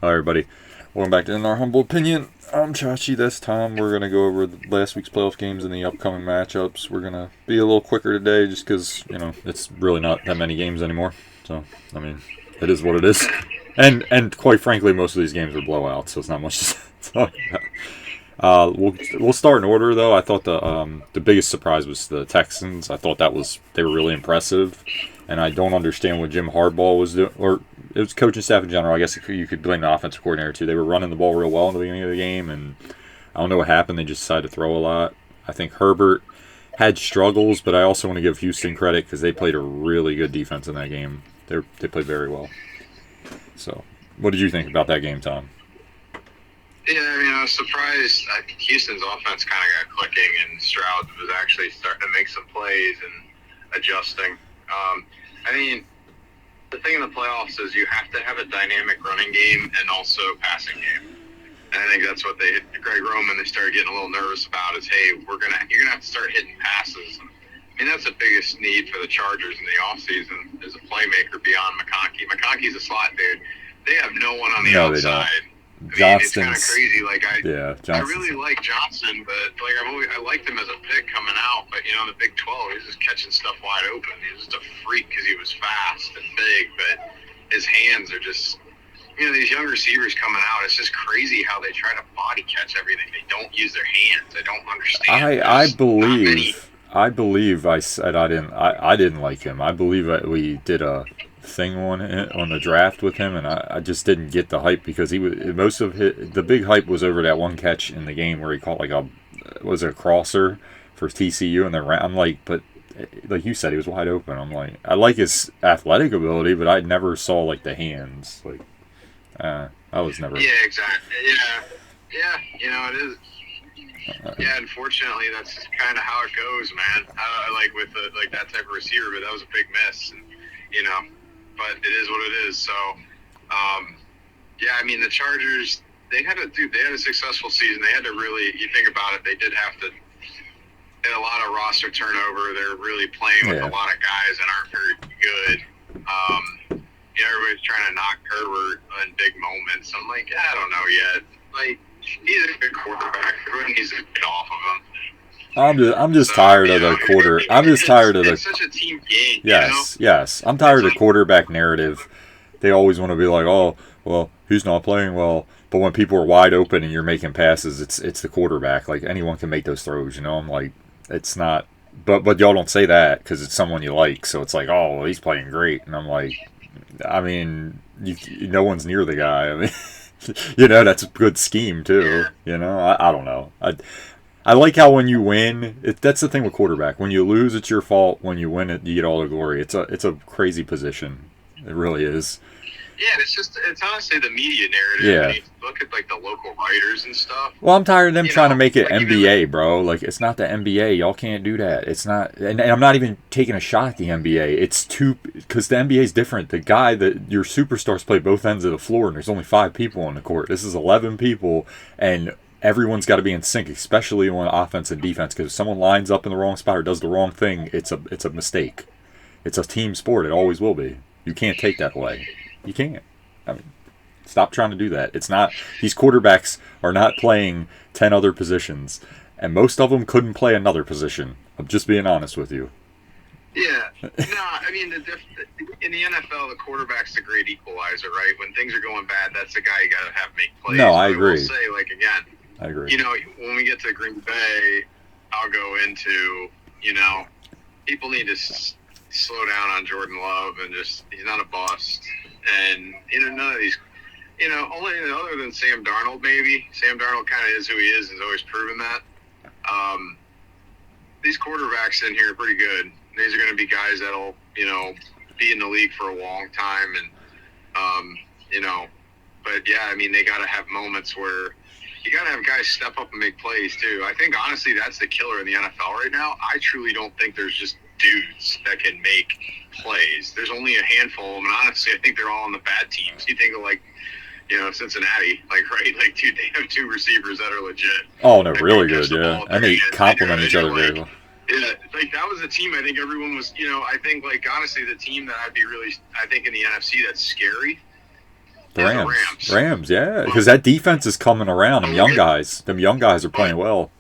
Hi, everybody. Welcome back to In Our Humble Opinion. I'm Chachi, that's Tom. We're going to go over last week's playoff games and the upcoming matchups. We're going to be a little quicker today just because, it's really not that many games anymore. So, it is what it is. And quite frankly, most of these games are blowouts, so it's not much to talk about. We'll start in order, though. I thought the biggest surprise was the Texans. I thought they were really impressive, and I don't understand what Jim Harbaugh was doing, or it was coaching staff in general. I guess you could blame the offensive coordinator too. They were running the ball real well in the beginning of the game, and I don't know what happened. They just decided to throw a lot. I think Herbert had struggles, but I also want to give Houston credit because they played a really good defense in that game. They played very well. So, what did you think about that game, Tom? Yeah, I was surprised. Houston's offense kind of got clicking, and Stroud was actually starting to make some plays and adjusting. The thing in the playoffs is you have to have a dynamic running game and also passing game. And I think that's what Greg Roman, they started getting a little nervous about is, hey, you're gonna have to start hitting passes. That's the biggest need for the Chargers in the offseason is a playmaker beyond McConkey. McConkey's a slot dude. They have no one on the outside. It's kind of crazy. I really like Johnson, but I liked him as a pick coming out. But in the Big 12, he was just catching stuff wide open. He was just a freak because he was fast and big, but his hands are just. These young receivers coming out. It's just crazy how they try to body catch everything. They don't use their hands. I don't understand. I believe I said I didn't like him. I believe that we did a thing on the draft with him, and I just didn't get the hype because the big hype was over that one catch in the game where he caught a crosser for TCU, and I'm like, but like you said, he was wide open. I'm like, I like his athletic ability, but I never saw the hands. I was never. Yeah, exactly. Yeah, it is. Yeah, unfortunately, that's kind of how it goes, man. I like with that type of receiver, but that was a big miss, and but it is what it is. So, the Chargers, they had a successful season. They had to really, you think about it, they did have to get a lot of roster turnover. They're really playing with a lot of guys that aren't very good. Everybody's trying to knock Herbert in big moments. I'm like, I don't know yet. He's a good quarterback. Everyone needs to get off of him. I'm just tired of the quarter. I'm just tired of the. It's such a team game. Yes. I'm tired of the quarterback narrative. They always want to be like, oh, well, he's not playing well. But when people are wide open and you're making passes, it's the quarterback. Anyone can make those throws. I'm like, it's not. But y'all don't say that because it's someone you like. So it's like, oh, well, he's playing great, and I'm like, no one's near the guy. That's a good scheme too. I don't know. I like how when you win, that's the thing with quarterback. When you lose, it's your fault. When you win it, you get all the glory. It's a crazy position. It really is. Yeah, it's honestly the media narrative. Yeah. When you look at the local writers and stuff. Well, I'm tired of them trying to make it NBA, bro. It's not the NBA. Y'all can't do that. It's not, and I'm not even taking a shot at the NBA. It's because the NBA is different. The guy that your superstars play both ends of the floor, and there's only 5 people on the court. This is 11 people, and everyone's got to be in sync, especially on offense and defense. Because if someone lines up in the wrong spot or does the wrong thing, it's a mistake. It's a team sport. It always will be. You can't take that away. You can't. Stop trying to do that. It's not. These quarterbacks are not playing 10 other positions, and most of them couldn't play another position. I'm just being honest with you. Yeah. No, in the NFL, the quarterback's the great equalizer, right? When things are going bad, that's the guy you got to have make plays. No, I agree. I will say, again, I agree. When we get to Green Bay, I'll go into, people need to slow down on Jordan Love and he's not a bust. And, none of these, only other than Sam Darnold, maybe. Sam Darnold kind of is who he is, has always proven that. These quarterbacks in here are pretty good. These are going to be guys that'll, be in the league for a long time. And, but yeah, they got to have moments where you got to have guys step up and make plays too. I think, honestly, that's the killer in the NFL right now. I truly don't think there's just dudes that can make plays. There's only a handful of them, and honestly, I think they're all on the bad teams. You think of Cincinnati, right? Dude, they have 2 receivers that are legit. Oh, no, really good, yeah. And they complement each other very well. Yeah, that was a team I think everyone was, I think, honestly, the team that I think in the NFC that's scary The Yeah, the Rams. Rams. Rams, yeah. Because that defense is coming around. Them young guys are playing well.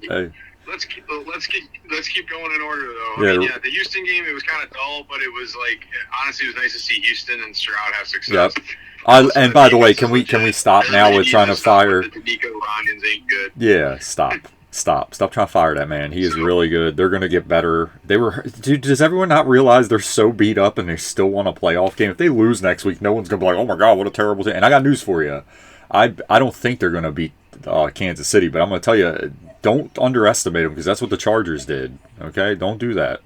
Hey. Let's keep going in order though. Yeah. The Houston game, it was kind of dull, but it was like, honestly, it was nice to see Houston and Stroud have success. Yep. And by the way, can we stop now with trying to fire? Nico Ronians ain't good. Yeah, stop trying to fire that man. He is really good. They're gonna get better. Dude, does everyone not realize they're so beat up and they still want a playoff game? If they lose next week, no one's gonna be like, oh my god, what a terrible team. And I got news for you. I don't think they're gonna beat Kansas City, but I'm gonna tell you, don't underestimate them because that's what the Chargers did. Okay, don't do that.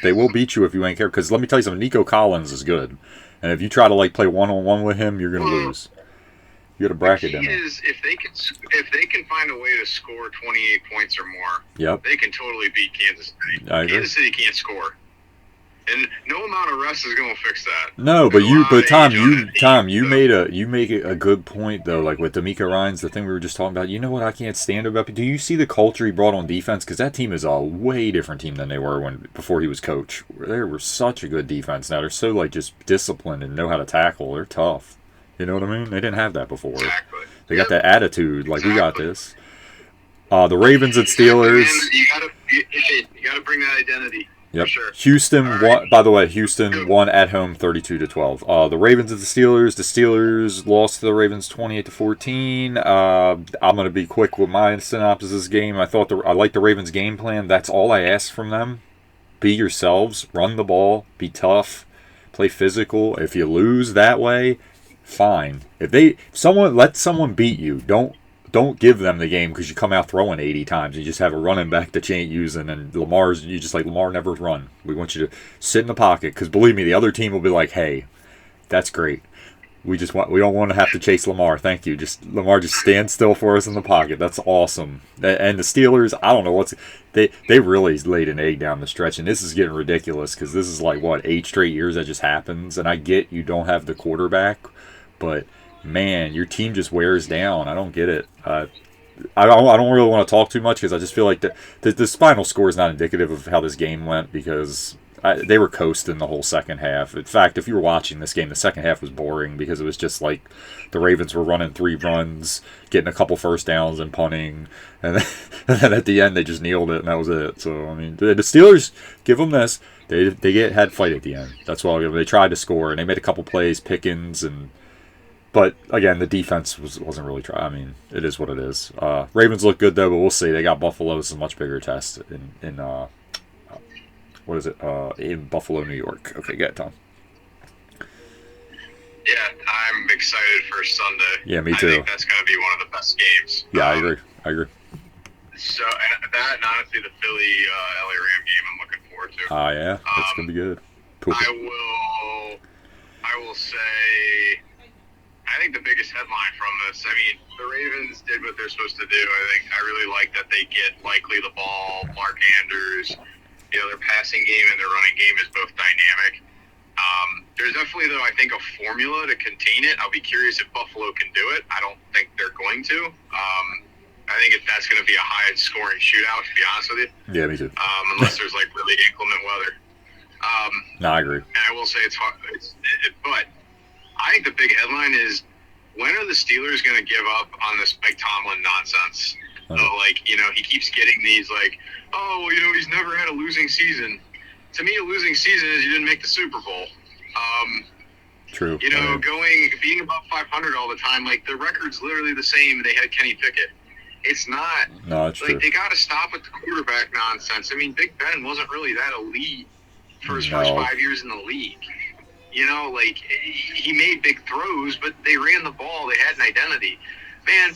They will beat you if you ain't care. Because let me tell you something, Nico Collins is good, and if you try to play 1-on-1 with him, you're gonna lose. You got a bracket the in key there. is if they can find a way to score 28 points or more, Yep. they can totally beat Kansas City. I agree. Kansas City can't score, and no amount of rest is going to fix that. No, but Tom, you so. make a good point though. Like with D'Amico Ryans, the thing we were just talking about. You know what I can't stand about? Do you see the culture he brought on defense? Because that team is a way different team than they were before he was coach. They were such a good defense. Now they're so like just disciplined and know how to tackle. They're tough. You know what I mean? They didn't have that before. Exactly. They got that attitude. Like we got this. The Ravens and Steelers. You gotta bring that identity. Yep. Sure. Houston All won. right. By the way, Houston won at home 32-12. The Ravens and the Steelers. The Steelers lost to the Ravens 28-14. I'm gonna be quick with my synopsis of this game. I liked the Ravens' game plan. That's all I asked from them. Be yourselves. Run the ball. Be tough. Play physical. If you lose that way, fine. If someone let someone beat you, don't give them the game because you come out throwing 80 times. You just have a running back that you ain't using, and Lamar never run. We want you to sit in the pocket because believe me, the other team will be like, hey, that's great. We don't want to have to chase Lamar. Thank you. Lamar just stand still for us in the pocket. That's awesome. And the Steelers, I don't know they really laid an egg down the stretch, and this is getting ridiculous because this is like 8 straight years that just happens. And I get you don't have the quarterback, but man, your team just wears down. I don't get it. I don't really want to talk too much because I just feel like the final score is not indicative of how this game went because they were coasting the whole second half. In fact, if you were watching this game, the second half was boring because it was just like the Ravens were running 3 runs, getting a couple first downs and punting, and then at the end they just kneeled it and that was it. So I mean, the Steelers, give them this. They had fight at the end. That's all. They tried to score and they made a couple plays, Pickens But again, the defense wasn't really trying. I mean, it is what it is. Ravens look good though, but we'll see. They got Buffalo. It's a much bigger test in what is it? In Buffalo, New York. Okay, get it, Tom. Yeah, I'm excited for Sunday. Yeah, me too. I think that's going to be one of the best games. Yeah, I agree. So and honestly, the Philly LA Ram game, I'm looking forward to. Yeah, that's gonna be good. Cool. I will say. I think the biggest headline from this, I mean, the Ravens did what they're supposed to do. I really like that they get likely the ball. Mark Andrews, their passing game and their running game is both dynamic. There's definitely, though, I think a formula to contain it. I'll be curious if Buffalo can do it. I don't think they're going to. I think that's going to be a high-scoring shootout, to be honest with you. Yeah, me too. Unless there's really inclement weather. No, I agree. And I will say it's hard, but I think the big headline is when are the Steelers going to give up on this Mike Tomlin nonsense? He keeps getting these he's never had a losing season. To me, a losing season is you didn't make the Super Bowl. True. Being above 500 all the time, the record's literally the same. They had Kenny Pickett. It's not. No, it's true. They got to stop with the quarterback nonsense. I mean, Big Ben wasn't really that elite for his first 5 years in the league. He made big throws, but they ran the ball. They had an identity. Man,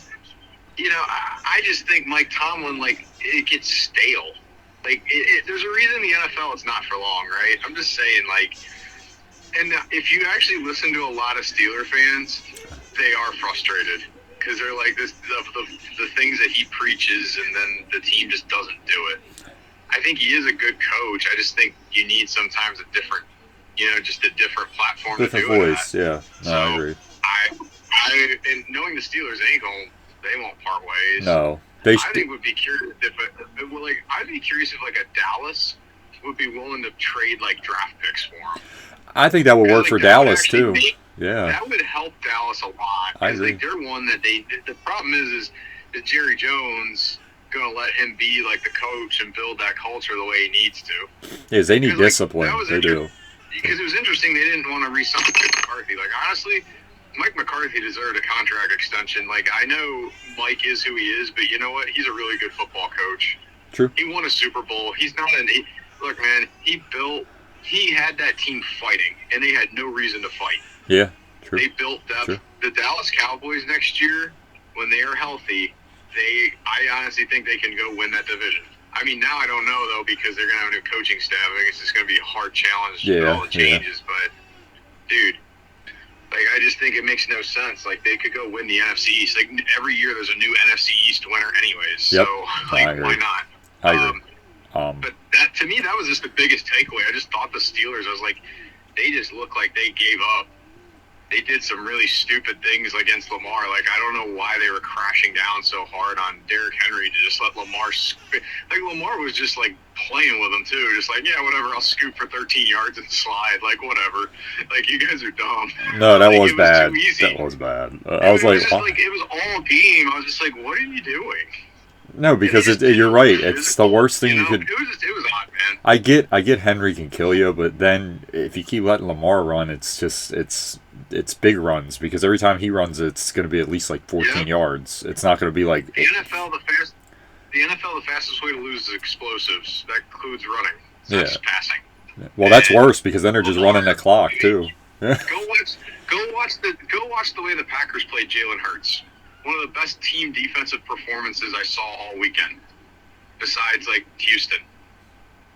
I just think Mike Tomlin, it gets stale. There's a reason the NFL is not for long, right? I'm just saying, and if you actually listen to a lot of Steeler fans, they are frustrated because they're like the things that he preaches, and then the team just doesn't do it. I think he is a good coach. I just think you need sometimes a different platform different to do voice. it. Yeah, no, I agree. And knowing the Steelers they won't part ways. No, I think would be curious I'd be curious if a Dallas would be willing to trade draft picks for him. I think that would work for Dallas too. Yeah, that would help Dallas a lot. I Because agree. like they're one that the problem is that Jerry Jones gonna let him be like the coach and build that culture the way he needs to. Yes, they need Because like that discipline. was They do. because it was interesting they didn't want to re-sign Mike McCarthy. Like honestly, Mike McCarthy deserved a contract extension. Like I know Mike is who he is, but you know what? He's a really good football coach. True. He won a Super Bowl. He's not look, man. He had that team fighting, and they had no reason to fight. Yeah. True. They built depth. True. The Dallas Cowboys next year, when they are healthy, I honestly think they can go win that division. I mean, now I don't know though because they're gonna have a new coaching staff. I guess it's gonna be a hard challenge with all the changes. But dude, like I just think it makes no sense. Like they could go win the NFC East. Like every year there's a new NFC East winner, anyways. Yep. So like why not? I agree. But that to me that was just the biggest takeaway. I just thought the Steelers. I was like, they just look like they gave up. They did some really stupid things against Lamar. Like, I don't know why they were crashing down so hard on Derrick Henry to just let Lamar scoop. Like, Lamar was just, like, playing with him, too. Just like, yeah, whatever, I'll scoop for 13 yards and slide. Like, whatever. Like, you guys are dumb. No, that like, was bad. Too easy. That was bad. I was like, it was all game. I was just like, what are you doing? No, because you're right. It's the worst thing you could. It was odd, man. I get Henry can kill you, but then if you keep letting Lamar run, it's big runs because every time he runs, it's going to be at least like 14 yards. It's not going to be like the NFL. The fastest way to lose is explosives. That includes running. It's not just passing. Well, that's worse because then they're just running the clock too. Go watch the way the Packers played Jalen Hurts. One of the best team defensive performances I saw all weekend, besides like Houston.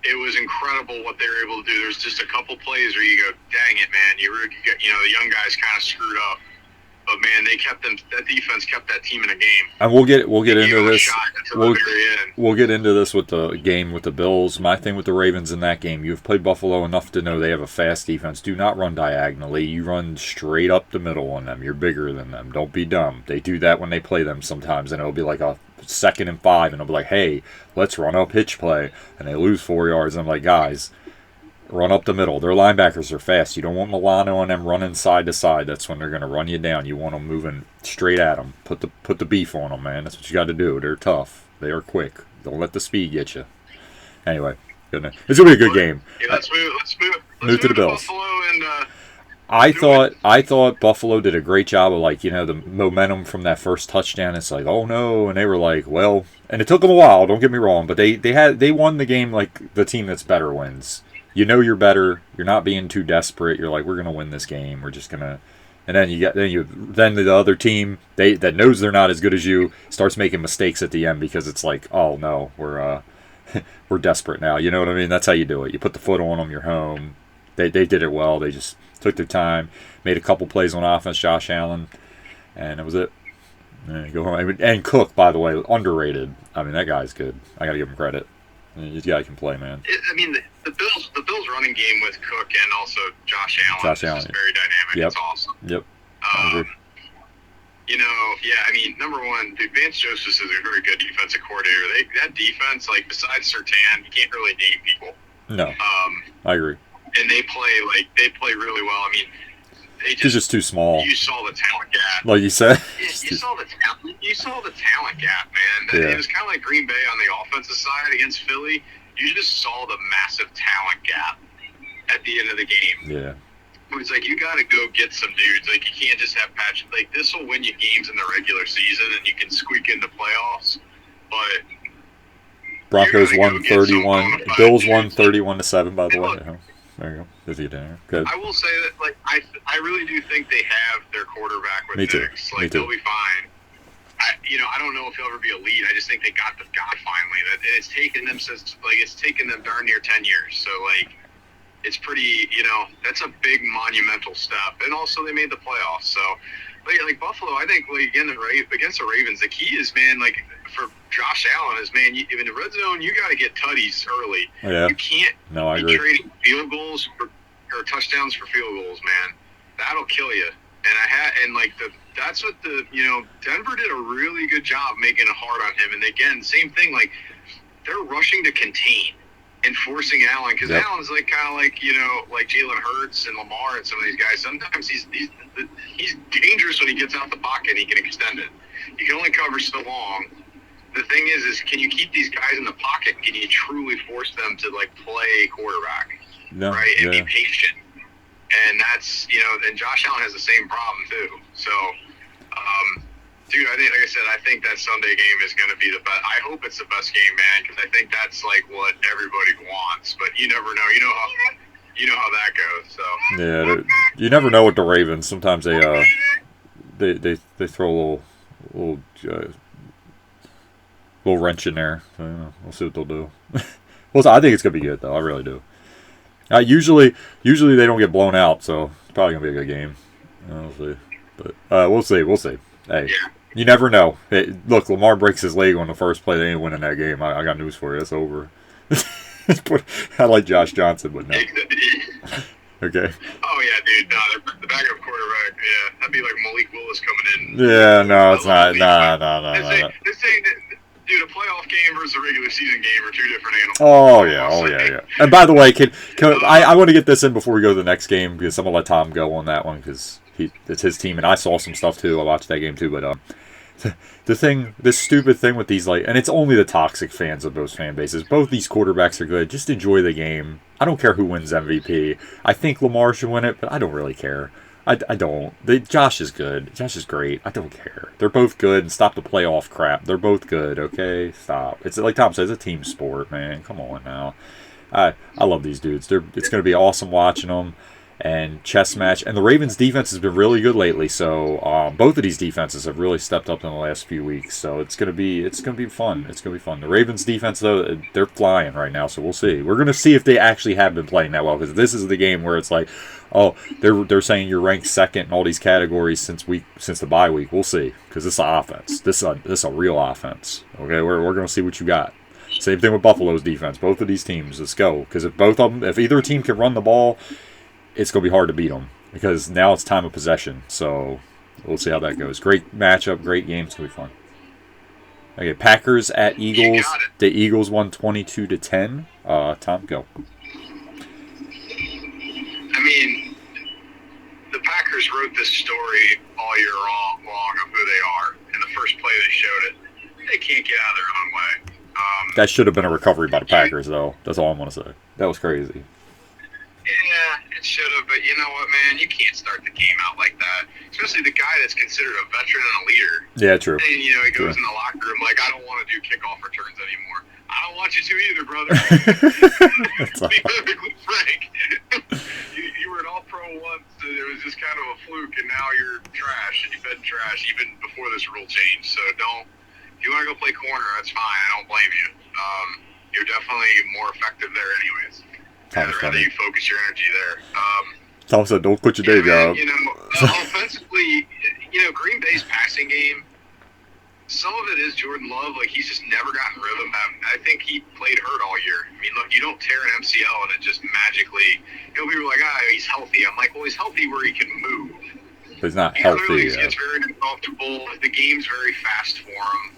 It was incredible what they were able to do. There's just a couple plays where you go, dang it, man, the young guys kind of screwed up. But man, that defense kept that team in a game. And we'll get into this. We'll get into this with the game with the Bills. My thing with the Ravens in that game, you've played Buffalo enough to know they have a fast defense. Do not run diagonally. You run straight up the middle on them. You're bigger than them. Don't be dumb. They do that when they play them sometimes, and it'll be like a 2nd and 5, and it'll be like, hey, let's run a pitch play, and they lose 4 yards. And I'm like, guys, run up the middle. Their linebackers are fast. You don't want Milano and them running side to side. That's when they're going to run you down. You want them moving straight at them. Put the beef on them, man. That's what you got to do. They're tough. They are quick. Don't let the speed get you. Anyway, it's going to be a good game. Yeah, let's move to the Bills. Buffalo and, I thought Buffalo did a great job of the momentum from that first touchdown. It's like, oh no, and they were like, well, and it took them a while. Don't get me wrong, but they won the game like the team that's better wins. You know you're better. You're not being too desperate. You're like, we're gonna win this game. We're just gonna, and then then the other team that knows they're not as good as you starts making mistakes at the end because it's like, oh no, we're we're desperate now. You know what I mean? That's how you do it. You put the foot on them. You're home. They did it well. They just took their time, made a couple plays on offense. Josh Allen, and that was it. And go home. And Cook, by the way, underrated. I mean, that guy's good. I gotta give him credit. This guy can play, man. I mean, the Bills running game with Cook and also Josh Allen is very dynamic. Yep. It's awesome. Yep. I agree. I mean, number one, dude, Vance Joseph is a very good defensive coordinator. That defense, like besides Surtain, you can't really name people. No. I agree. And they play really well. I mean, He's just too small. You saw the talent gap. Like you said. You saw the talent. You saw the talent gap, man. It was kind of like Green Bay on the offensive side against Philly. You just saw the massive talent gap at the end of the game. Yeah. It's like you got to go get some dudes. Like you can't just have Patrick. Like this will win you games in the regular season, and you can squeak into playoffs. But Broncos won 31. Bills won 31-7. By the way. There you go. Good. I will say that, like, I really do think they have their quarterback with Diggs. Like, they'll be fine. I don't know if he'll ever be elite. I just think they got the guy finally. That it's taken them darn near 10 years. So, like, it's pretty, that's a big monumental step. And also, they made the playoffs. So, like Buffalo, I think, like, again, against the Ravens, the key is, man, like, for Josh Allen is, man, in the red zone, you got to get tutties early. Yeah. You can't be trading field goals or touchdowns for field goals, man. That'll kill you. And that's what Denver did a really good job making it hard on him. And again, same thing, like, they're rushing to contain. enforcing Allen, because Yep. Allen's like kind of like, you know, like Jalen Hurts and Lamar and some of these guys. Sometimes he's dangerous when he gets out the pocket and he can extend it. He can only cover so long. The thing is can you keep these guys in the pocket? Can you truly force them to like play quarterback, No, right? And yeah. be patient. And that's, you know, and Josh Allen has the same problem too. So, dude, I think, like I said, I think that Sunday game is going to be the best. I hope it's the best game, man, because I think that's like what everybody wants. But you never know. You know how that goes. So Yeah, you never know with the Ravens. Sometimes they throw little little wrench in there. So, you know, we'll see what they'll do. Well, I think it's gonna be good though. I really do. Usually they don't get blown out, so it's probably gonna be a good game. We'll see, but we'll see. Hey, yeah. you never know. Hey, look, Lamar breaks his leg on the first play. They ain't winning that game. I got news for you. It's over. I like Josh Johnson, but no. Okay. Oh yeah, dude. No, the backup quarterback. Yeah, that'd be like Malik Willis coming in. Yeah, no, it's not. No. This ain't, dude. A playoff game versus a regular season game are two different animals. Oh yeah. And by the way, I want to get this in before we go to the next game because I'm gonna let Tom go on that one because it's his team and I saw some stuff too. I watched that game too, but this stupid thing with these and it's only the toxic fans of those fan bases. Both these quarterbacks are good. Just enjoy the game. I don't care who wins MVP. I think Lamar should win it, but I don't really care. I don't. Josh is good. Josh is great. I don't care. They're both good. And stop the playoff crap. They're both good. Okay, stop. It's like Tom says, it's a team sport, man. Come on now. I love these dudes. It's going to be awesome watching them. And chess match. And the Ravens' defense has been really good lately. So both of these defenses have really stepped up in the last few weeks. So it's gonna be fun. It's gonna be fun. The Ravens' defense though, they're flying right now. So we'll see. We're gonna see if they actually have been playing that well because this is the game where it's like, oh, they're saying you're ranked second in all these categories since the bye week. We'll see because this is offense. This is a real offense. Okay, we're gonna see what you got. Same thing with Buffalo's defense. Both of these teams, let's go. Because if either team can run the ball, it's going to be hard to beat them because now it's time of possession. So we'll see how that goes. Great matchup, great game. It's going to be fun. Okay, Packers at Eagles. The Eagles won 22-10. Tom, go. I mean, the Packers wrote this story all year long of who they are. In the first play they showed it. They can't get out of their own way. That should have been a recovery by the Packers, though. That's all I'm going to say. That was crazy. Yeah, it should have, but you know what, man? You can't start the game out like that. Especially the guy that's considered a veteran and a leader. Yeah, true. And, you know, he goes in the locker room like, I don't want to do kickoff returns anymore. I don't want you to either, brother. To be perfectly frank. you were an all-pro once, and it was just kind of a fluke, and now you're trash, and you've been trash even before this rule change. So if you want to go play corner, that's fine. I don't blame you. You're definitely more effective there anyways. I'd rather you focus your energy there. Tom said, "Don't quit your day job." You know, offensively, you know, Green Bay's passing game. Some of it is Jordan Love. Like he's just never gotten rhythm. I think he played hurt all year. I mean, look, you don't tear an MCL and it just magically. You know, people were like, he's healthy. I'm like, well, he's healthy where he can move. He's not healthy. He gets very uncomfortable. The game's very fast for him.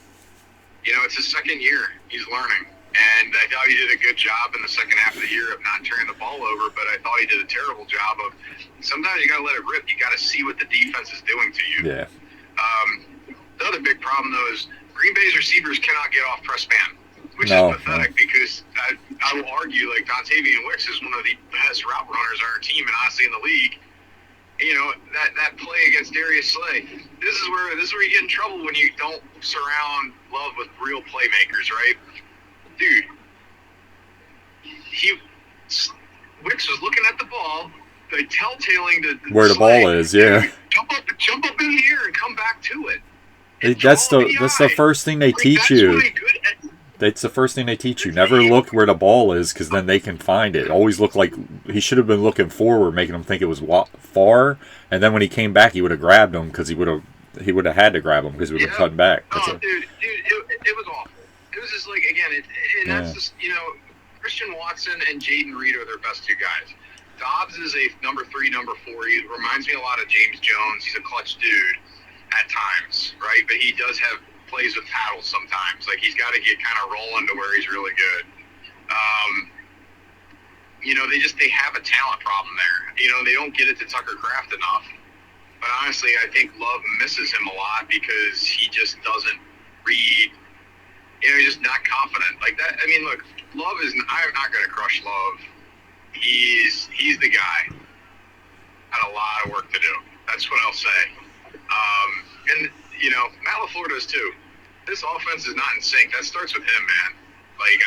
You know, it's his second year. He's learning. And I thought he did a good job in the second half of the year of not turning the ball over, but I thought he did a terrible job of sometimes you got to let it rip. You got to see what the defense is doing to you. Yeah. The other big problem, though, is Green Bay's receivers cannot get off press man, which is pathetic because I will argue like Dontavian Wicks is one of the best route runners on our team and honestly in the league. You know, that play against Darius Slay, this is where you get in trouble when you don't surround Love with real playmakers, right? Dude, Wicks was looking at the ball, like telltailing to where the ball is. Yeah, jump up in the air and come back to it. That's the first thing they teach you. That's the first thing they teach you. Never look where the ball is because then they can find it. Always look like he should have been looking forward, making him think it was far. And then when he came back, he would have grabbed him because he would have had to grab him because he would have cut back. Dude, it was awful. It was just like, again, that's just, you know, Christian Watson and Jaden Reed are their best two guys. Dobbs is a number 3, number 4. He reminds me a lot of James Jones. He's a clutch dude at times, right? But he does have plays with paddles sometimes. Like, he's got to get kind of rolling to where he's really good. they have a talent problem there. They don't get it to Tucker Kraft enough. But honestly, I think Love misses him a lot because he just doesn't read. He's just not confident like that. I mean, look, Love is. I'm not going to crush Love. He's the guy. Had a lot of work to do. That's what I'll say. And Matt LaFleur does too. This offense is not in sync. That starts with him, man. Like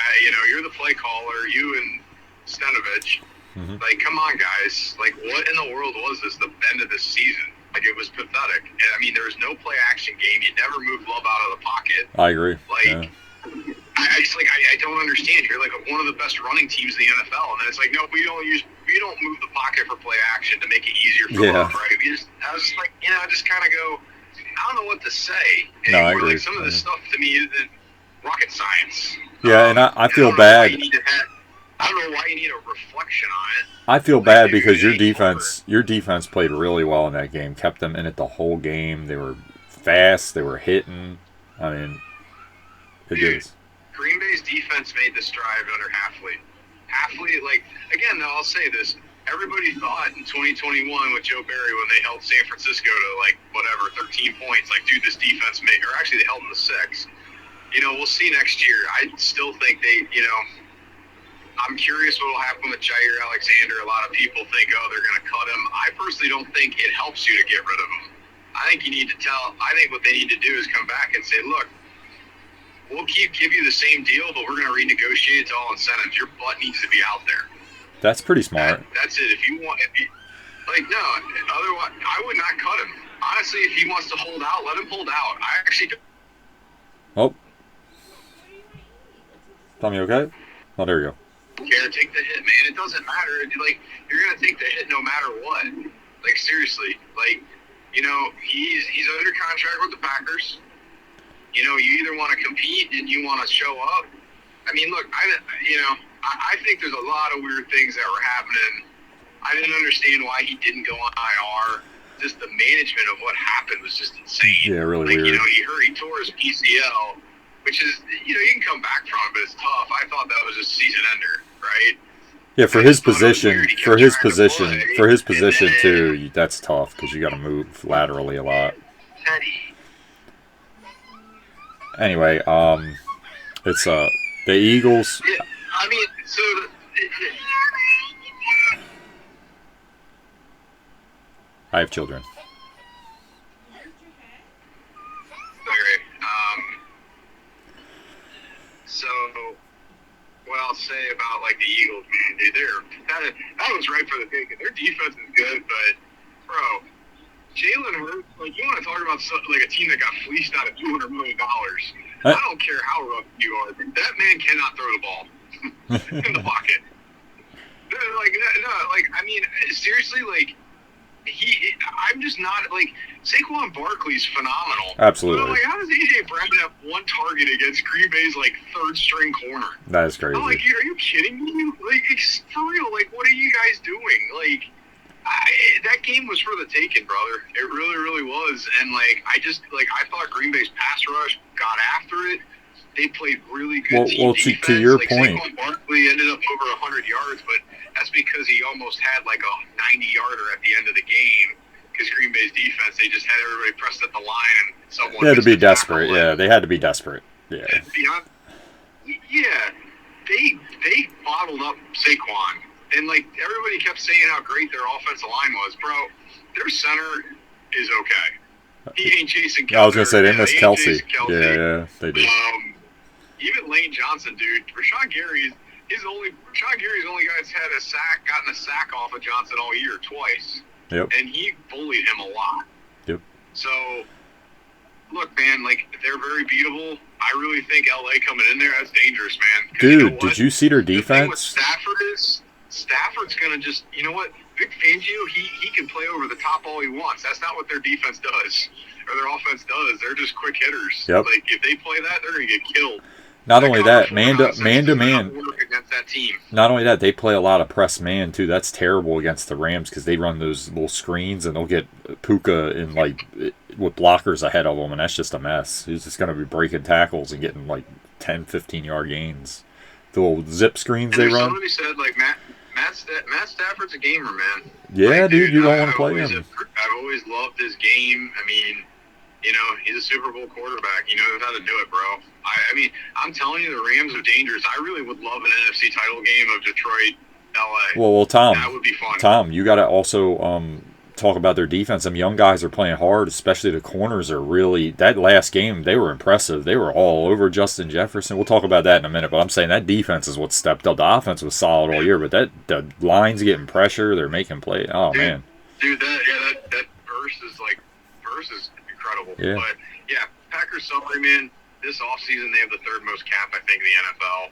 you're the play caller. You and Stenovich. Mm-hmm. Like, come on, guys. Like, what in the world was this? The end of this season. Like, it was pathetic. And, I mean, there was no play-action game. You never moved Love out of the pocket. I agree. Like, yeah. I don't understand. You're like one of the best running teams in the NFL, and then it's like, no, we don't move the pocket for play-action to make it easier for Love, right? I was just like, just kind of go, I don't know what to say. No, I agree. Like, some of this stuff to me isn't rocket science. Yeah, and I feel bad. I don't know why you need a reflection on it. I feel bad because your defense played really well in that game. Kept them in it the whole game. They were fast. They were hitting. I mean, it is. Green Bay's defense made this drive under Hafley. Hafley, again, though, I'll say this. Everybody thought in 2021 with Joe Barry when they held San Francisco to 13 points, dude, this defense may, or actually they held them to 6. We'll see next year. I still think they, I'm curious what will happen with Jair Alexander. A lot of people think, they're going to cut him. I personally don't think it helps you to get rid of him. I think what they need to do is come back and say, look, we'll give you the same deal, but we're going to renegotiate all incentives. Your butt needs to be out there. That's pretty smart. That's it. No, otherwise, I would not cut him. Honestly, if he wants to hold out, let him hold out. I actually don't. Oh. Tommy, okay? Oh, there you go. Care, take the hit, man. It doesn't matter. You're gonna take the hit no matter what. Seriously. He's under contract with the Packers. You either want to compete and you want to show up. I mean, look, I think there's a lot of weird things that were happening. I didn't understand why he didn't go on IR. Just the management of what happened was just insane. Yeah, really weird. He tore his PCL, which is, you can come back from it, but it's tough. I thought that was a season ender, right? Yeah, for his position too, that's tough because you got to move laterally a lot. Anyway, it's the Eagles. Yeah, I mean, so I have children. Okay. So what I'll say about the Eagles, man, dude, that was right for the taking. Their defense is good, but bro, Jalen Hurts, you want to talk about a team that got fleeced out of $200 million? I don't care how rough you are. That man cannot throw the ball in the pocket. I mean, seriously, I'm just not, Saquon Barkley's phenomenal. Absolutely. But how does A.J. Brown have one target against Green Bay's, third-string corner? That is crazy. Are you kidding me? For real, what are you guys doing? That game was for the taking, brother. It really, really was. And, I thought Green Bay's pass rush got after it. They played really good team defense. To your point. Saquon Barkley ended up over 100 yards, but that's because he almost had, a 90-yarder at the end of the game. Because Green Bay's defense, they just had everybody pressed at the line and someone. They had to be desperate. Yeah, they had to be desperate. Yeah. They bottled up Saquon. And, everybody kept saying how great their offensive line was. Bro, their center is okay. He ain't Jason Kelce. I was going to say, they missed Kelce. Yeah, they did. Even Lane Johnson, dude. Rashawn Gary's the only guy that's gotten a sack off of Johnson all year, twice. Yep. And he bullied him a lot. Yep. So, look, man, they're very beatable. I really think LA coming in there, that's dangerous, man. Dude, did you see their defense? The thing with Stafford is, Stafford's going to just, you know what? Vic Fangio, he can play over the top all he wants. That's not what their defense does, or their offense does. They're just quick hitters. Yep. If they play that, they're going to get killed. Not only that, man to man. Against that team. Not only that, they play a lot of press man too. That's terrible against the Rams because they run those little screens and they'll get Puka in with blockers ahead of them, and that's just a mess. He's just going to be breaking tackles and getting 10, 15-yard gains. The little zip screens they run. Somebody said Matt Matt Stafford's a gamer, man. Yeah, Like, dude, you don't want to I've play always him. I've always loved his game. I mean, you know, he's a Super Bowl quarterback. He knows how to do it, bro. I mean, I'm telling you, the Rams are dangerous. I really would love an NFC title game of Detroit, LA. Well, Tom. That would be fun. Tom, you got to also talk about their defense. Some young guys are playing hard, especially the corners are really. That last game, they were impressive. They were all over Justin Jefferson. We'll talk about that in a minute, but I'm saying that defense is what stepped up. The offense was solid all year, but the line's getting pressure. They're making plays. Oh, man. Dude, that verse is incredible. Yeah. But, yeah, Packers summary, man, this offseason they have the third most cap, I think, in the NFL.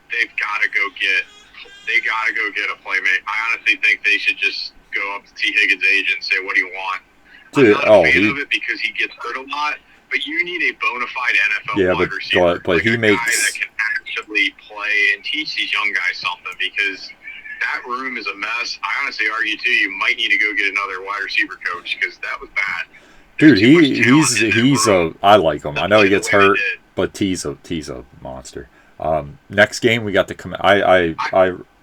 They've got to go get a playmate. I honestly think they should just go up to T. Higgins' agent and say, what do you want? Dude, I'm not a fan of it because he gets hurt a lot, but you need a bona fide NFL wide receiver. But he a makes guy that can actually play and teach these young guys something, because that room is a mess. I honestly argue, too, you might need to go get another wide receiver coach, because that was bad. Dude, I like him. I know he gets hurt, but T's a monster. Next game we got the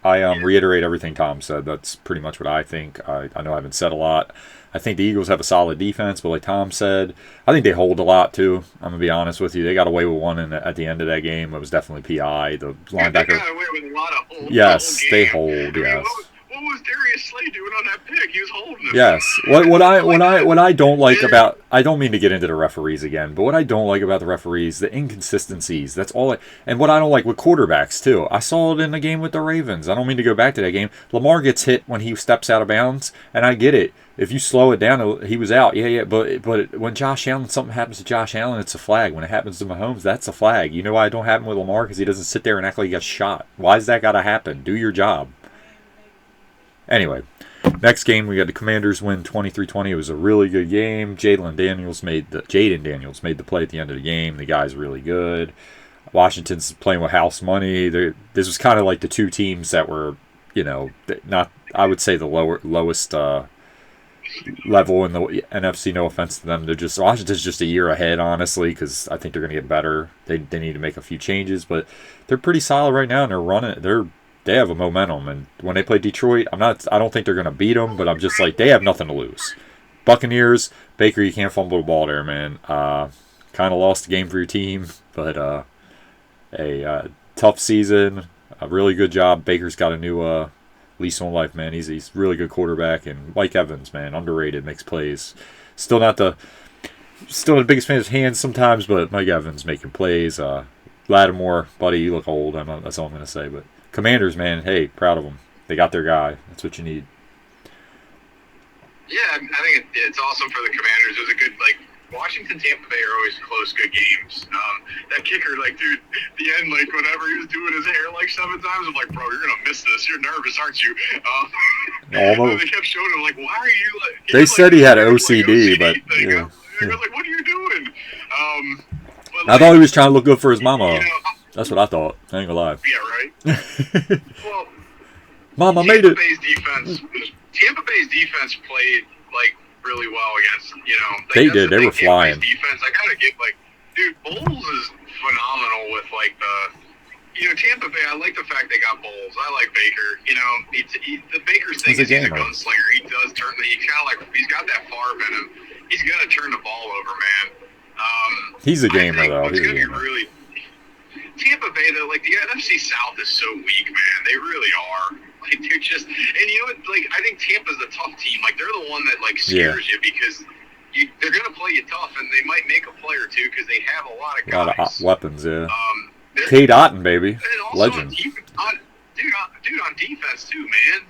I reiterate everything Tom said. That's pretty much what I think. I know I haven't said a lot. I think the Eagles have a solid defense, but like Tom said, I think they hold a lot too. I'm gonna be honest with you. They got away with one at the end of that game. It was definitely PI. The linebacker. They got away with a lot of hold. Yes, they hold. Yes. What was Darius Slay doing on that pick? He was holding him. Yes. What I don't like about, I don't mean to get into the referees again, but what I don't like about the referees, the inconsistencies. That's all. And what I don't like with quarterbacks too. I saw it in the game with the Ravens. I don't mean to go back to that game. Lamar gets hit when he steps out of bounds, and I get it. If you slow it down, he was out. Yeah. But when Josh Allen, something happens to Josh Allen, it's a flag. When it happens to Mahomes, that's a flag. You know why it don't happen with Lamar? Because he doesn't sit there and act like he got shot. Why's that got to happen? Do your job. Anyway, next game we got the Commanders win 23-20. It was a really good game. Jaden Daniels made the play at the end of the game. The guy's really good. Washington's playing with house money. This was kind of like the two teams that were, not, I would say, the lowest level in the NFC. No offense to them. Washington's just a year ahead, honestly, because I think they're going to get better. They need to make a few changes, but they're pretty solid right now, and they're running. They have a momentum, and when they play Detroit, I don't think they're going to beat them, but I'm just like, they have nothing to lose. Buccaneers, Baker, you can't fumble the ball there, man. Kind of lost the game for your team, but a tough season, a really good job. Baker's got a new lease on life, man. He's a really good quarterback, and Mike Evans, man, underrated, makes plays. Still the biggest fan of his hands sometimes, but Mike Evans making plays. Lattimore, buddy, you look old. That's all I'm going to say, but Commanders, man, hey, proud of them. They got their guy. That's what you need. Yeah, I think it's awesome for the Commanders. It was a good, Washington, Tampa Bay are always close, good games. That kicker, dude, the end, whenever he was doing his hair 7 times, I'm like, bro, you're going to miss this. You're nervous, aren't you? Almost. They kept showing him, why are you, they said he had OCD, but, yeah. I was like, what are you doing? I thought he was trying to look good for his mama. That's what I thought. I ain't gonna lie. Yeah, right? Well, Mama made it. Tampa Bay's defense played, really well against, they did. They were flying. Defense, I gotta give, dude, Bowles is phenomenal with, Tampa Bay, I like the fact they got Bowles. I like Baker. The Baker's thing is he's a gunslinger. He does turn, he's got that farm in him. He's gonna turn the ball over, man. He's a gamer, though. It's gonna be really... Tampa Bay, though, the NFC South is so weak, man. They really are. They're just, and you know what? I think Tampa's the tough team. They're the one that scares you, because they're gonna play you tough, and they might make a play or two because they have a lot of guys. A lot of weapons, yeah. Cade Otton, baby, legend. On defense too, man.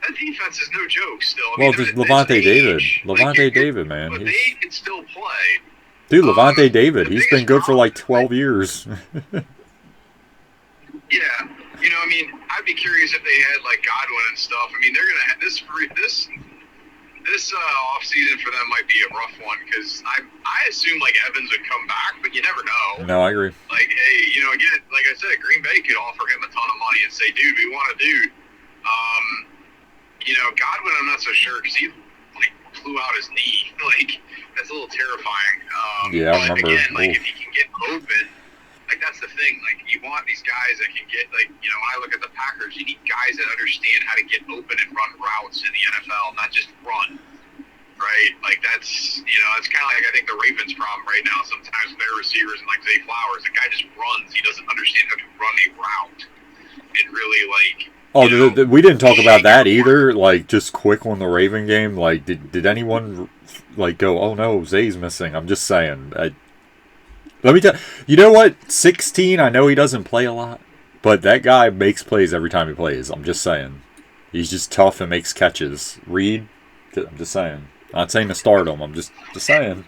That defense is no joke. Still, just Levante David. Levante David, man. But they can still play. Dude, Levante David, he's been good for 12 years. Yeah. I'd be curious if they had Godwin and stuff. They're gonna have this off season for them might be a rough one, because I assume Evans would come back, but you never know. No, I agree. Hey, again, like I said, Green Bay could offer him a ton of money and say, dude, we want a dude. Godwin, I'm not so sure, because he flew out his knee. That's a little terrifying. Yeah, I remember. Again, if he can get open, that's the thing. You want these guys guys that can get, like, you know, when I look at the Packers, you need guys that understand how to get open and run routes in the NFL, not just run, right? Like, that's, you know, it's kind of like, I think the Ravens' problem right now sometimes with their receivers and, like, Zay Flowers. The guy just runs. He doesn't understand how to run a route and really, like, oh, we didn't talk about that either. Like, just quick on the Raven game. Like, did anyone, like, go, oh, no, Zay's missing? I'm just saying. Let me tell you, know what? 16, I know he doesn't play a lot, but that guy makes plays every time he plays. I'm just saying. He's just tough and makes catches. Reed, I'm just saying. I'm not saying to start him. I'm just saying.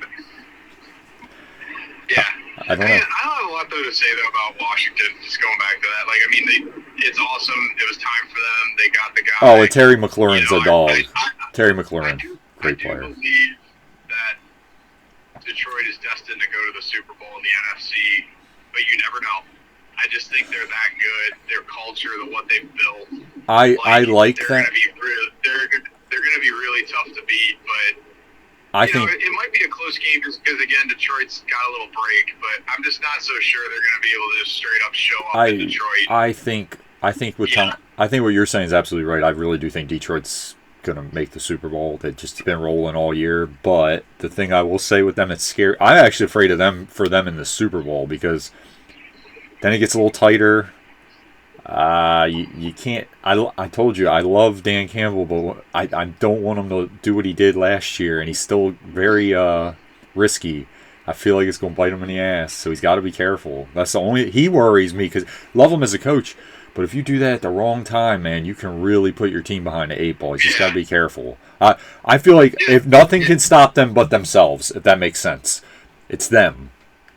Yeah. I don't know. I don't have a lot, though, to say, though, about Washington. Just going back to that. Like, I mean, it's awesome. It was time for them. They got the guy. Oh, and Terry McLaurin's a dog. Terry McLaurin. Great player. I do believe that Detroit is destined to go to the Super Bowl in the NFC, but you never know. I just think they're that good. Their culture, what they've built. I like that. They're going to be really tough to beat, but I think it might be a close game just because, again, Detroit's got a little break, but I'm just not so sure they're going to be able to just straight up show up in Detroit. I think with Tom, I think what you're saying is absolutely right. I really do think Detroit's going to make the Super Bowl. They've just been rolling all year. But the thing I will say with them, it's scary. I'm actually afraid of them in the Super Bowl because then it gets a little tighter. You can't. I told you I love Dan Campbell, but I don't want him to do what he did last year, and he's still very risky. I feel like it's going to bite him in the ass, so he's got to be careful. That's the only. He worries me because love him as a coach. But if you do that at the wrong time, man, you can really put your team behind the 8 ball. You just got to be careful. I feel like if nothing can stop them but themselves, if that makes sense, it's them.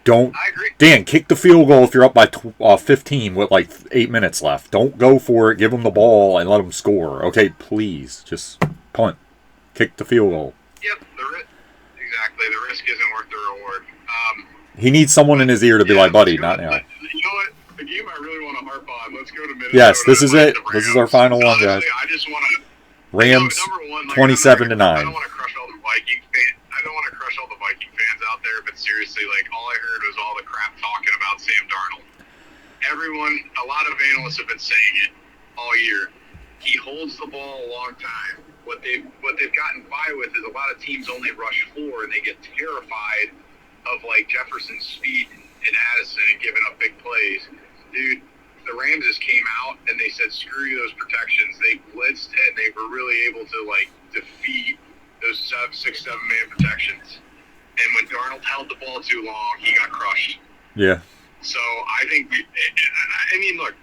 Don't, Dan, kick the field goal if you're up by 15 with like 8 minutes left. Don't go for it. Give them the ball and let them score. Okay, please, just punt, kick the field goal. Yep, exactly. The risk isn't worth the reward. He needs someone in his ear to be like, buddy, not now. You know what? The game I really want to harp on. Let's go to Minnesota. Yes, this is it. This is our final one, guys. I just want to. Rams, number one, 27-9. I don't want to crush all the Viking fans. I don't want to crush all the Viking fans out there, but seriously, like, all I heard was all the crap talking about Sam Darnold. A lot of analysts have been saying it all year. He holds the ball a long time. What they've gotten by with is a lot of teams only rush 4, and they get terrified of, like, Jefferson's speed and Addison and giving up big plays. Dude, the Rams just came out and they said, screw you, those protections. They blitzed and they were really able to, like, defeat those 6-7 man protections. And when Darnold held the ball too long, he got crushed. Yeah. So I think, I mean, look,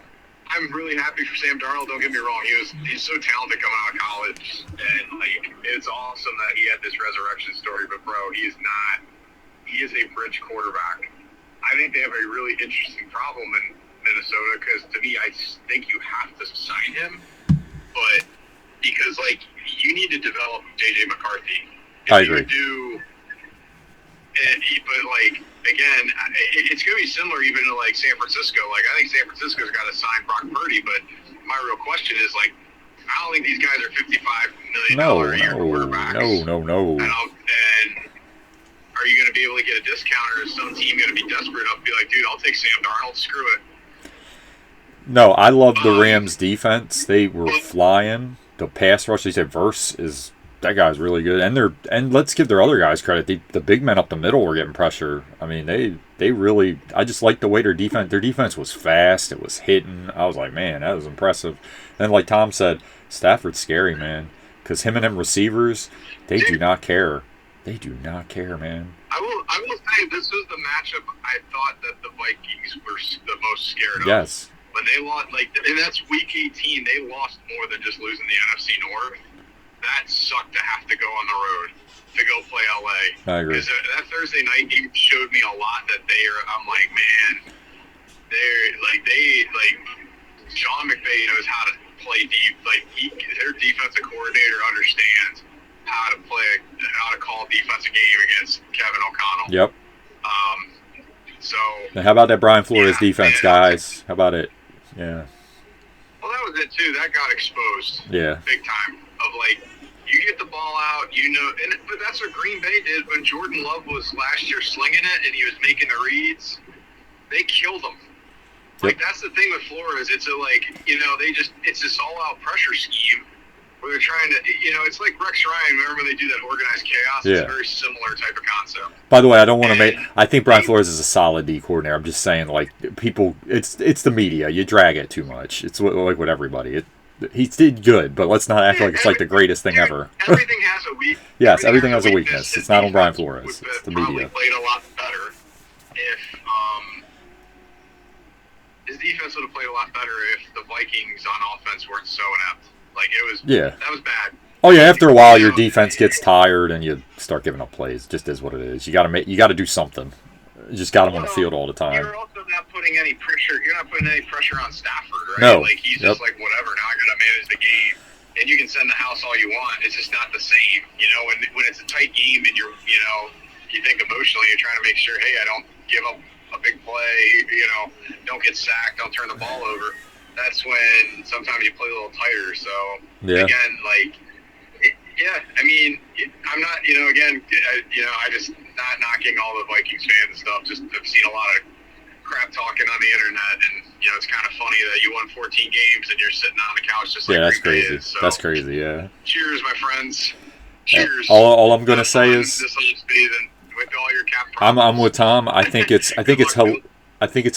I'm really happy for Sam Darnold. Don't get me wrong. He's so talented coming out of college. And, like, it's awesome that he had this resurrection story. But, bro, he is a bridge quarterback. I think they have a really interesting problem in Minnesota because, to me, I think you have to sign him, but because, like, you need to develop J.J. McCarthy. I agree. But, like, again, it's going to be similar even to, like, San Francisco. Like, I think San Francisco's got to sign Brock Purdy, but my real question is, like, I don't think these guys are $55 million a year quarterbacks. No. And are you going to be able to get a discount, or is some team going to be desperate enough to be like, dude, I'll take Sam Darnold, screw it? No, I love the Rams' defense. They were flying. The pass rush, they said that guy's really good. And let's give their other guys credit. The big men up the middle were getting pressure. I mean, they really, I just liked the way their defense was fast. It was hitting. I was like, man, that was impressive. And like Tom said, Stafford's scary, man, because him and them receivers, they do not care. They do not care, man. I will say this was the matchup I thought that the Vikings were the most scared of. Yes. When they lost, like, and that's week 18, they lost more than just losing the NFC North. That sucked to have to go on the road to go play LA. I agree. Because that Thursday night game showed me a lot that I'm like, man, Sean McVay knows how to play deep. Like, their defensive coordinator understands how to call a defensive game against Kevin O'Connell. Yep. So. Now, how about that Brian Flores defense, guys? How about it? Yeah. Well, that was it too. That got exposed. Yeah. Big time. Of, like, you get the ball out, but that's what Green Bay did when Jordan Love was last year slinging it and he was making the reads. They killed him. Like, that's the thing with Flores. It's it's this all-out pressure scheme where they're trying to, it's like Rex Ryan. Remember when they do that organized chaos? Yeah. It's a very similar type of concept. By the way, I don't want to make. I think Brian Flores is a solid D coordinator. I'm just saying, like, people, it's the media. You drag it too much. It's like with everybody. He did good, but let's not act like it's like the greatest thing ever. Everything has a weakness. Yes, everything has a weakness. It's not on Brian Flores. It's the media. Played a lot better if his defense would have played a lot better if the Vikings on offense weren't so inept. Like, it was. Yeah. That was bad. Oh yeah, after a while your defense gets tired and you start giving up plays. Just is what it is. You got to do something. You just got him on the field all the time. You're also not putting any pressure. You're not putting any pressure on Stafford, right? No. Like, he's just like, whatever. Now I got to manage the game, and you can send the house all you want. It's just not the same. When it's a tight game and you think emotionally, you're trying to make sure, hey, I don't give up a big play. Don't get sacked. Don't turn the ball over. That's when sometimes you play a little tighter. So again, like. Yeah, I mean, I'm not, I just not knocking all the Vikings fans and stuff. Just I've seen a lot of crap talking on the internet, and it's kind of funny that you won 14 games and you're sitting on the couch just like that's Green Bay crazy. is. So, that's crazy. Yeah. Cheers, my friends. Cheers. All I'm gonna say is, with all your cap I'm with Tom. I think it's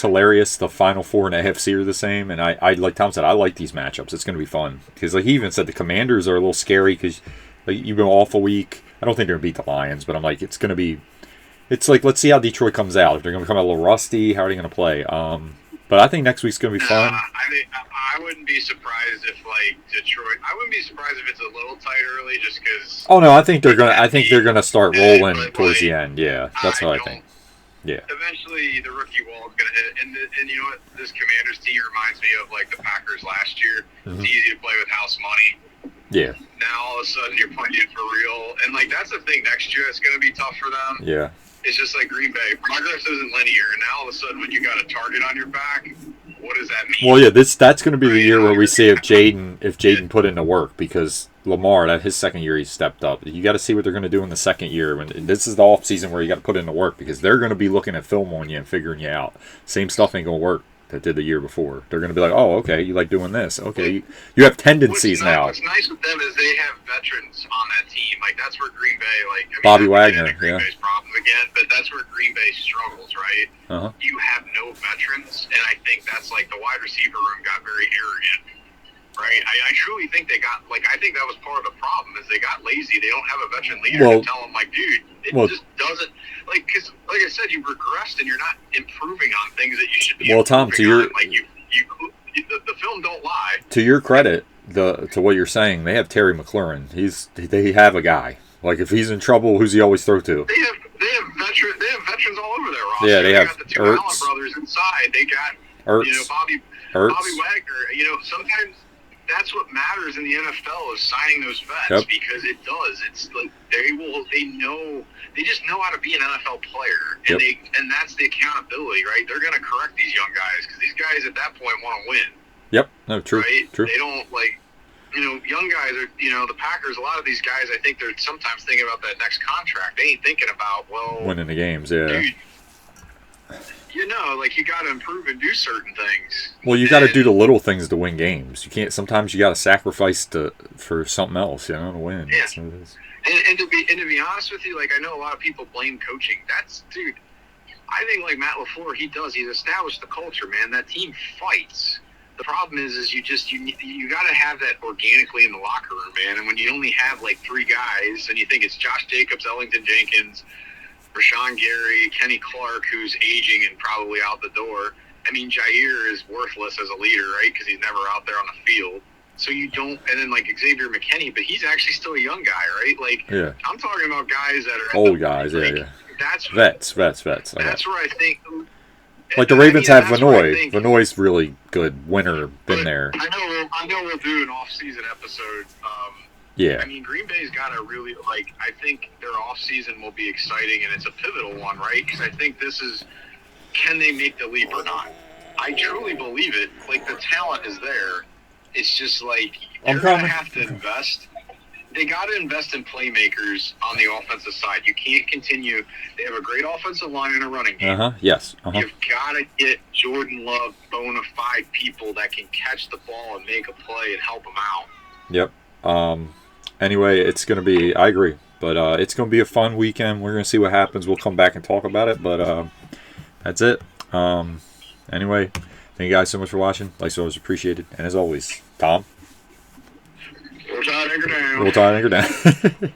hilarious. The final four in the AFC are the same, and I like Tom said, I like these matchups. It's going to be fun because, like he even said, the Commanders are a little scary because you've been off a week. I don't think they're going to beat the Lions, but I'm like, it's going to be. It's like, let's see how Detroit comes out. If they're going to come out a little rusty, how are they going to play? But I think next week's going to be fun. I wouldn't be surprised if Detroit. I wouldn't be surprised if it's a little tight early, just because. Oh no, I think they're going to start rolling towards the end. Yeah, that's what I think. Yeah. Eventually, the rookie wall is going to hit. And you know what? This Commanders team reminds me of, like, the Packers last year. Mm-hmm. It's easy to play with house money. Yeah. Now, all of a sudden, you're playing for real. And, like, that's the thing. Next year, it's going to be tough for them. Yeah. It's just like Green Bay. Progress isn't linear. And now, all of a sudden, when you got a target on your back, what does that mean? Well, yeah, that's going to be the year where we see if Jaden put in the work, because Lamar, that his second year, he stepped up. You got to see what they're going to do in the second year. When this is the off season where you got to put in the work, because they're going to be looking at film on you and figuring you out. Same stuff ain't going to work that did the year before. They're going to be like, oh, okay, you like doing this. Okay, you have tendencies now. What's nice with them is they have veterans on that team. Like, that's where Green Bay, Bobby Wagner, Green Bay's problem again, but that's where Green Bay struggles, right? Uh-huh. You have no veterans, and I think that's like the wide receiver room got very arrogant, right? I truly think they got, I think that was part of the problem is they got lazy. They don't have a veteran leader to tell them, dude, it just doesn't, because, like I said, you've regressed and you're not improving on things that you should be. Well, Tom, to your the film don't lie. To your credit, to what you're saying, they have Terry McLaurin. They have a guy. Like, if he's in trouble, who's he always throw to? They have veterans all over their roster. Yeah, they have got the two Ertz. Allen brothers inside. They got Ertz. Bobby Wagner. Sometimes that's what matters in the NFL is signing those vets because it does. It's like they just know how to be an NFL player, and and that's the accountability, right? They're going to correct these young guys because these guys at that point want to win. Yep. No, true. Right? True. They don't young guys are, the Packers, a lot of these guys, I think they're sometimes thinking about that next contract. They ain't thinking about, winning the games, yeah. Dude, you got to improve and do certain things. Well, you got to do the little things to win games. You can't, sometimes you got to sacrifice for something else, to win. Yeah. And to be honest with you, I know a lot of people blame coaching. Dude, I think Matt LaFleur, he's established the culture, man. That team fights. The problem is you got to have that organically in the locker room, man. And when you only have three guys, and you think it's Josh Jacobs, Ellington Jenkins, Rashawn Gary, Kenny Clark, who's aging and probably out the door. I mean, Jair is worthless as a leader, right? Because he's never out there on the field. So you don't, and then Xavier McKinney, but he's actually still a young guy, right? I'm talking about guys that are old guys, yeah. That's vets. That's where I think. The Ravens have Vanoy. Vanoy's really good winner, been there. I know we'll do an off-season episode. Yeah. I mean, Green Bay's got a really, I think their off-season will be exciting, and it's a pivotal one, right? Because I think this is, can they make the leap or not? I truly believe it. The talent is there. It's just, they're going to have to invest. they got to invest in playmakers on the offensive side. You can't continue. They have a great offensive line and a running game. Yes. You've got to get Jordan Love bona fide people that can catch the ball and make a play and help them out. Yep. Anyway, it's going to be, I agree, but it's going to be a fun weekend. We're going to see what happens. We'll come back and talk about it, but that's it. Anyway, thank you guys so much for watching. Like always, appreciated. And as always, Tom. Roll Tide, anchor down. Roll Tide, anchor down.